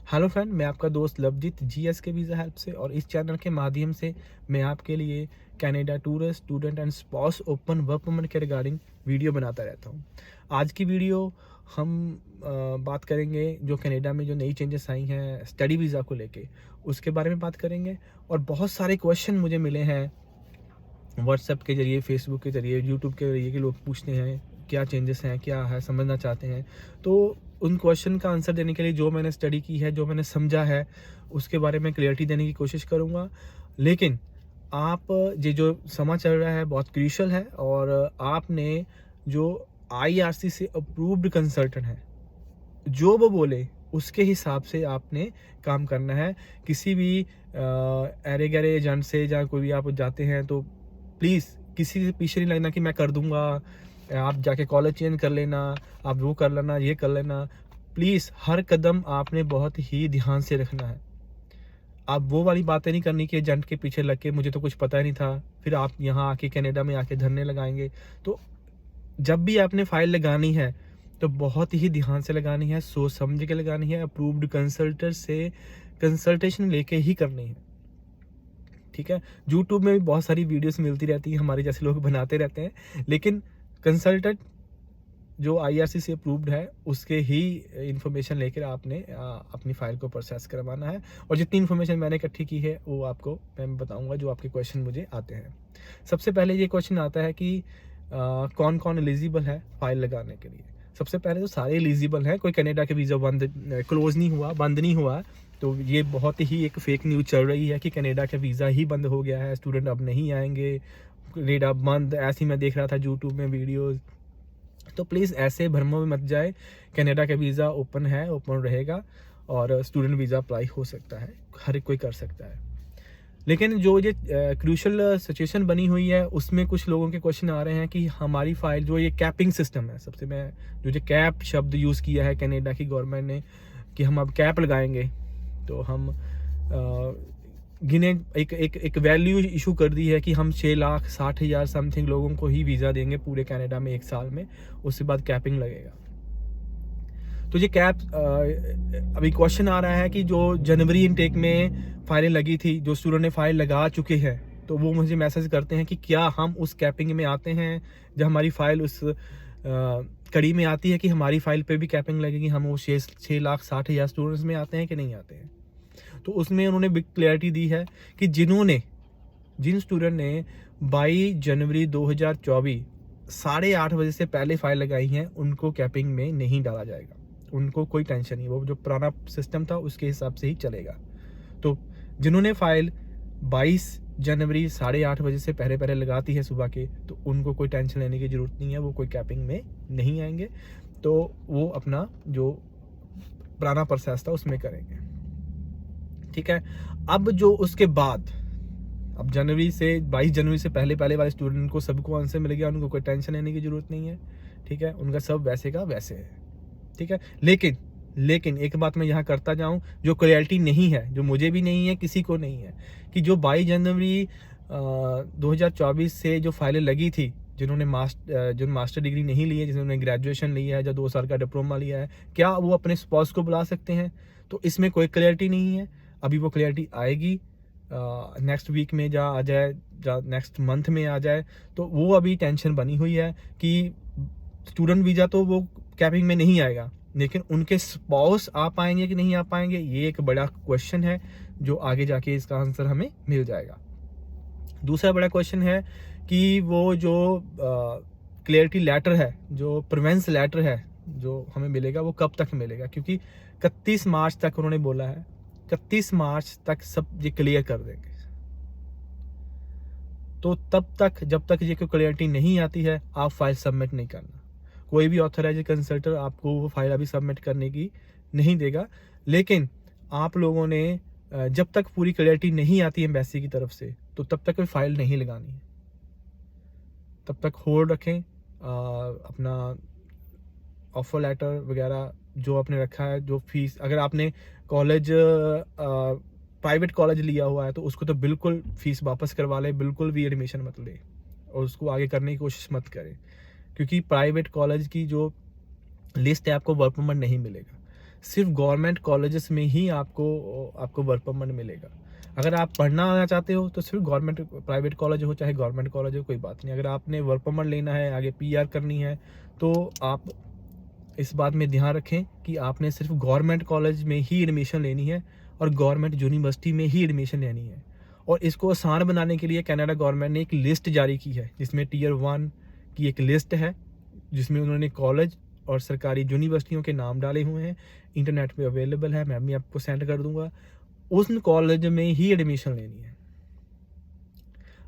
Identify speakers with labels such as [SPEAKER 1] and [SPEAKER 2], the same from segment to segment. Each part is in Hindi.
[SPEAKER 1] हेलो फ्रेंड, मैं आपका दोस्त लवजीत जीएस के वीज़ा हेल्प से और इस चैनल के माध्यम से मैं आपके लिए Canada tourist student and spouse open work permit के रिगार्डिंग वीडियो बनाता रहता हूं। आज की वीडियो हम बात करेंगे जो कनाडा में जो नई चेंजेस आई हैं स्टडी वीज़ा को लेके, उसके बारे में बात करेंगे। और बहुत सारे क्वेश्चन मुझे मिले हैं व्हाट्सएप के ज़रिए, फेसबुक के ज़रिए, यूट्यूब के ज़रिए कि लोग पूछते हैं क्या चेंजेस हैं, क्या है, समझना चाहते हैं। तो उन क्वेश्चन का आंसर देने के लिए जो मैंने स्टडी की है, जो मैंने समझा है, उसके बारे में क्लियरिटी देने की कोशिश करूँगा। लेकिन आप ये जो समय चल रहा है बहुत क्रूशियल है और आपने जो आईआरसी से अप्रूव्ड कंसल्टेंट है, जो वो बोले उसके हिसाब से आपने काम करना है। किसी भी अरे गरे एजेंट से या कोई भी आप जाते हैं तो प्लीज़ किसी से पीछे नहीं लगना कि मैं कर दूंगा, आप जाके कॉलेज चेंज कर लेना, आप वो कर लेना, ये कर लेना। प्लीज़ हर कदम आपने बहुत ही ध्यान से रखना है। आप वो वाली बातें नहीं करनी कि एजेंट के पीछे लग के मुझे तो कुछ पता ही नहीं था, फिर आप यहाँ आके कनाडा में आके धरने लगाएंगे। तो जब भी आपने फाइल लगानी है तो बहुत ही ध्यान से लगानी है, सोच समझ के लगानी है, अप्रूव्ड कंसल्टेंट से कंसल्टेशन लेके ही करनी है। ठीक है, यूट्यूब में भी बहुत सारी वीडियोस मिलती रहती है, हमारे जैसे लोग बनाते रहते हैं, लेकिन कंसल्टेंट जो आईआरसी से अप्रूव्ड है उसके ही इंफॉर्मेशन लेकर आपने अपनी फाइल को प्रोसेस करवाना है। और जितनी इन्फॉर्मेशन मैंने इकट्ठी की है वो आपको मैं बताऊंगा जो आपके क्वेश्चन मुझे आते हैं। सबसे पहले ये क्वेश्चन आता है कि कौन कौन एलिजिबल है फाइल लगाने के लिए। सबसे पहले तो सारे एलिजिबल हैं, कोई कनाडा के वीज़ा बंद क्लोज नहीं हुआ, बंद नहीं हुआ। तो ये बहुत ही एक फेक न्यूज़ चल रही है कि कनाडा का वीज़ा ही बंद हो गया है, स्टूडेंट अब नहीं आएंगे, कनाडा बंद, ऐसे ही मैं देख रहा था यूट्यूब में वीडियोज़। तो प्लीज़ ऐसे भ्रमों में मत जाए। कनाडा का वीज़ा ओपन है, ओपन रहेगा और स्टूडेंट वीज़ा अप्लाई हो सकता है, हर कोई कर सकता है। लेकिन जो ये क्रूशल सिचुएशन बनी हुई है उसमें कुछ लोगों के क्वेश्चन आ रहे हैं कि हमारी फाइल जो ये कैपिंग सिस्टम है, सबसे मैं जो ये कैप शब्द यूज़ किया है कनाडा की गवर्नमेंट ने कि हम अब कैप लगाएंगे, तो हम गिने एक वैल्यू इशू कर दी है कि हम 6,60,000 समथिंग लोगों को ही वीज़ा देंगे पूरे कनाडा में 1 साल में, उसके बाद कैपिंग लगेगा। तो ये कैप अभी क्वेश्चन आ रहा है कि जो जनवरी इनटेक में फाइलें लगी थी, जो स्टूडेंट ने फाइल लगा चुके हैं, तो वो मुझे मैसेज करते हैं कि क्या हम उस कैपिंग में आते हैं, जब हमारी फाइल उस कड़ी में आती है कि हमारी फाइल पे भी कैपिंग लगेगी, हम वो 6,60,000 स्टूडेंट्स में आते हैं कि नहीं आते हैं। तो उसमें उन्होंने बिग क्लैरिटी दी है कि जिन स्टूडेंट ने 22 जनवरी 2024 8:30 बजे से पहले फाइल लगाई हैं उनको कैपिंग में नहीं डाला जाएगा, उनको कोई टेंशन नहीं, वो जो पुराना सिस्टम था उसके हिसाब से ही चलेगा। तो जिन्होंने फाइल 22 जनवरी 8:30 बजे से पहले पहले लगाती है सुबह के, तो उनको कोई टेंशन लेने की ज़रूरत नहीं है, वो कोई कैपिंग में नहीं आएंगे। तो वो अपना जो पुराना प्रोसेस था उसमें करेंगे। ठीक है, अब जो उसके बाद अब 22 जनवरी से पहले पहले वाले स्टूडेंट को सबको आंसर मिल गया, उनको कोई टेंशन लेने की ज़रूरत नहीं है। ठीक है, उनका सब वैसे का वैसे है। ठीक है, लेकिन एक बात मैं यहाँ करता जाऊँ, जो क्लैरिटी नहीं है, जो मुझे भी नहीं है, किसी को नहीं है, कि जो 22 जनवरी 2024 से जो फाइलें लगी थी, जिन्होंने मास्टर डिग्री नहीं ली है, जिन्होंने ग्रेजुएशन लिया है या 2 साल का डिप्लोमा लिया है, क्या वो अपने स्पाउस को बुला सकते हैं? तो इसमें कोई क्लैरिटी नहीं है। अभी वो क्लैरिटी आएगी नेक्स्ट वीक में, जा आ जाए, जा नेक्स्ट मंथ में आ जाए। तो वो अभी टेंशन बनी हुई है कि स्टूडेंट वीज़ा तो वो कैपिंग में नहीं आएगा, लेकिन उनके स्पाउस आ पाएंगे कि नहीं आ पाएंगे, ये एक बड़ा क्वेश्चन है जो आगे जाके इसका आंसर हमें मिल जाएगा। दूसरा बड़ा क्वेश्चन है कि वो जो क्लियरिटी लेटर है, जो प्रिवेंस लेटर है जो हमें मिलेगा, वो कब तक मिलेगा, क्योंकि 31 मार्च तक उन्होंने बोला है, 31 मार्च तक सब ये क्लियर कर देंगे। तो तब तक, जब तक ये कोई क्लियरिटी नहीं आती है, आप फाइल सबमिट नहीं करना। कोई भी ऑथराइज्ड कंसल्टेंट आपको वो फाइल अभी सबमिट करने की नहीं देगा। लेकिन आप लोगों ने जब तक पूरी क्लियरिटी नहीं आती है एम्बेसी की तरफ से, तो तब तक कोई फाइल नहीं लगानी है, तब तक होल्ड रखें। अपना ऑफर लेटर वगैरह जो आपने रखा है, जो फीस, अगर आपने कॉलेज प्राइवेट कॉलेज लिया हुआ है तो उसको तो बिल्कुल फीस वापस करवा ले, बिल्कुल भी एडमिशन मत ले और उसको आगे करने की कोशिश मत करें, क्योंकि प्राइवेट कॉलेज की जो लिस्ट है आपको वर्क परमिट नहीं मिलेगा। सिर्फ गवर्नमेंट कॉलेजेस में ही आपको वर्क परमिट मिलेगा। अगर आप पढ़ना आना चाहते हो तो सिर्फ गवर्नमेंट प्राइवेट कॉलेज हो चाहे गवर्नमेंट कॉलेज हो, कोई बात नहीं। अगर आपने वर्क परमिट लेना है, आगे PR करनी है, तो आप इस बात में ध्यान रखें कि आपने सिर्फ गवर्नमेंट कॉलेज में ही एडमिशन लेनी है और गवर्नमेंट यूनिवर्सिटी में ही एडमिशन लेनी है। और इसको आसान बनाने के लिए कनाडा गवर्नमेंट ने एक लिस्ट जारी की है, जिसमें Tier 1 की एक लिस्ट है, जिसमें उन्होंने कॉलेज और सरकारी यूनिवर्सिटियों के नाम डाले हुए हैं। इंटरनेट पे अवेलेबल है, मैं भी आपको सेंड कर दूंगा। उस कॉलेज में ही एडमिशन लेनी है।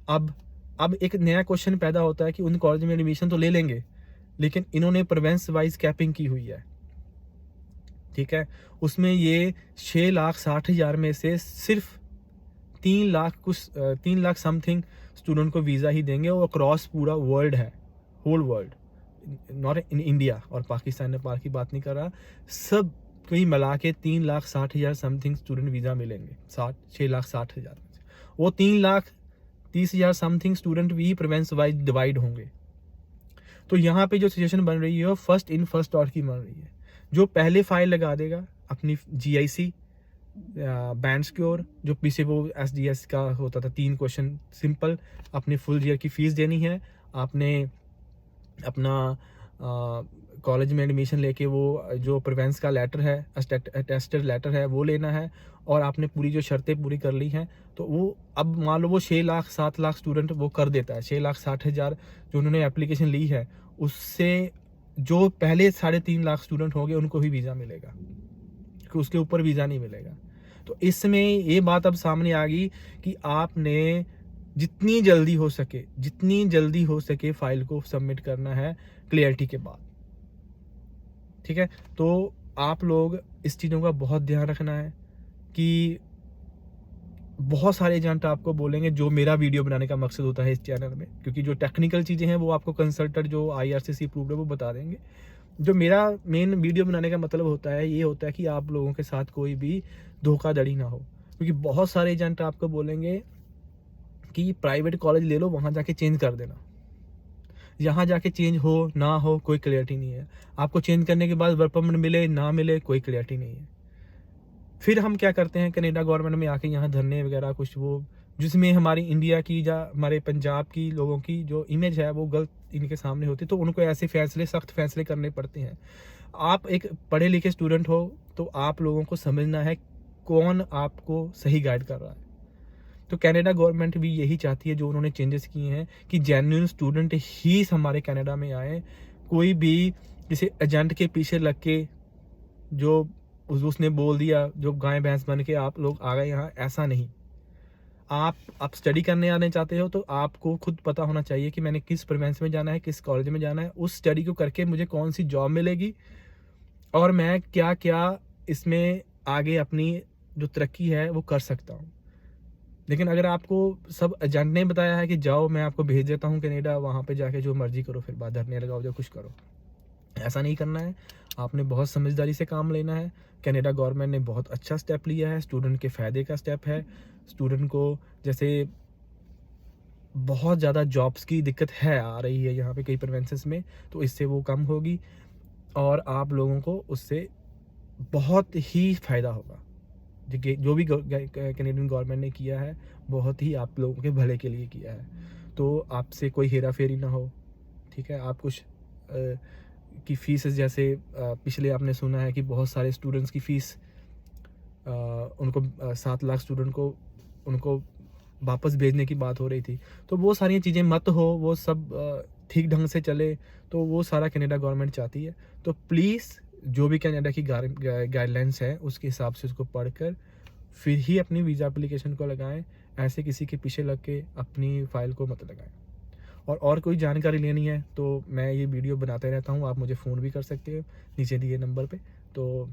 [SPEAKER 1] अब एक नया क्वेश्चन पैदा होता है कि उन कॉलेज में एडमिशन तो ले लेंगे, लेकिन इन्होंने प्रोविंस वाइज कैपिंग की हुई है, ठीक है। उसमें ये 6,60,000 में से सिर्फ 3 लाख समथिंग स्टूडेंट को वीज़ा ही देंगे, और अक्रॉस पूरा वर्ल्ड है, whole world, not in India और पाकिस्तान नेपाल की बात नहीं कर रहा, सब कहीं मिला के 3,60,000 समथिंग स्टूडेंट वीज़ा मिलेंगे। 6,60,000 में से वो 3,30,000 समथिंग स्टूडेंट भी प्रोविंस वाइज डिवाइड होंगे। तो यहाँ पे जो सिचुएशन बन रही है वो फर्स्ट इन फर्स्ट आउट की बन रही है। जो पहले फाइल लगा देगा अपनी GIC बैंड स्क्योर, जो पीछे वो SDS का होता था, 3 क्वेश्चन सिंपल, अपनी फुल ईयर की फीस देनी है, आपने अपना कॉलेज में एडमिशन लेके वो जो प्रोविंस का लेटर है, अटेस्टेड लेटर है, वो लेना है, और आपने पूरी जो शर्तें पूरी कर ली हैं, तो वो अब मान लो वो 6 लाख 7 लाख स्टूडेंट वो कर देता है। 6,60,000 जो उन्होंने एप्लीकेशन ली है, उससे जो पहले 3.5 लाख स्टूडेंट होंगे उनको ही वीज़ा मिलेगा, कि उसके ऊपर वीज़ा नहीं मिलेगा। तो इसमें ये बात अब सामने आ गई कि आपने जितनी जल्दी हो सके फाइल को सबमिट करना है क्लियरिटी के बाद, ठीक है। तो आप लोग इस चीज़ों का बहुत ध्यान रखना है कि बहुत सारे एजेंट आपको बोलेंगे, जो मेरा वीडियो बनाने का मकसद होता है इस चैनल में, क्योंकि जो टेक्निकल चीज़ें हैं वो आपको कंसल्टेंट जो IRCC अप्रूव्ड है वो बता देंगे। जो मेरा मेन वीडियो बनाने का मतलब होता है, ये होता है कि आप लोगों के साथ कोई भी धोखाधड़ी ना हो, क्योंकि बहुत सारे एजेंट आपको बोलेंगे कि प्राइवेट कॉलेज ले लो, वहाँ जाके चेंज कर देना। यहाँ जाके चेंज हो ना हो कोई क्लियरिटी नहीं है। आपको चेंज करने के बाद वर्क परमिट मिले ना मिले कोई क्लियरिटी नहीं है। फिर हम क्या करते हैं, कनाडा गवर्नमेंट में आके यहाँ धरने वगैरह कुछ, वो जिसमें हमारी इंडिया की या हमारे पंजाब की लोगों की जो इमेज है वो गलत इनके सामने होती है, तो उनको ऐसे फैसले, सख्त फैसले करने पड़ते हैं। आप एक पढ़े लिखे स्टूडेंट हो, तो आप लोगों को समझना है कौन आपको सही गाइड कर रहा है। तो कनाडा गवर्नमेंट भी यही चाहती है, जो उन्होंने चेंजेस किए हैं, कि जेन्युइन स्टूडेंट ही हमारे कनाडा में आए। कोई भी किसी एजेंट के पीछे लग के जो उसने बोल दिया, जो गाय भैंस बन के आप लोग आ गए यहाँ, ऐसा नहीं। आप स्टडी करने आने चाहते हो, तो आपको खुद पता होना चाहिए कि मैंने किस प्रोविंस में जाना है, किस कॉलेज में जाना है, उस स्टडी को करके मुझे कौन सी जॉब मिलेगी, और मैं क्या क्या इसमें आगे अपनी जो तरक्की है वो कर सकता हूँ। लेकिन अगर आपको सब एजेंट ने बताया है कि जाओ मैं आपको भेज देता हूँ कनाडा, वहाँ पे जाके जो मर्जी करो, फिर बाद धरने लगाओ, जो कुछ करो, ऐसा नहीं करना है। आपने बहुत समझदारी से काम लेना है। कनाडा गवर्नमेंट ने बहुत अच्छा स्टेप लिया है, स्टूडेंट के फ़ायदे का स्टेप है। स्टूडेंट को जैसे बहुत ज़्यादा जॉब्स की दिक्कत आ रही है यहाँ पे कई प्रोविंसेस में, तो इससे वो कम होगी और आप लोगों को उससे बहुत ही फ़ायदा होगा। जो भी कैनेडियन गवर्नमेंट ने किया है, बहुत ही आप लोगों के भले के लिए किया है। तो आपसे कोई हेरा फेरी ना हो, ठीक है। आप कुछ की फ़ीस, जैसे पिछले आपने सुना है कि बहुत सारे स्टूडेंट्स की फ़ीस उनको 7 लाख स्टूडेंट को उनको वापस भेजने की बात हो रही थी। तो वो सारी चीज़ें मत हो, वो सब ठीक ढंग से चले, तो वो सारा कनाडा गवर्नमेंट चाहती है। तो प्लीज़ जो भी कनाडा की गाइडलाइंस है उसके हिसाब से उसको पढ़कर फिर ही अपनी वीज़ा एप्लीकेशन को लगाएं। ऐसे किसी के पीछे लग के अपनी फ़ाइल को मत लगाएं। और कोई जानकारी लेनी है तो मैं ये वीडियो बनाते रहता हूँ, आप मुझे फ़ोन भी कर सकते हो नीचे दिए नंबर पे। तो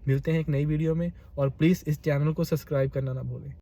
[SPEAKER 1] मिलते हैं एक नई वीडियो में, और प्लीज़ इस चैनल को सब्सक्राइब करना ना भूलें।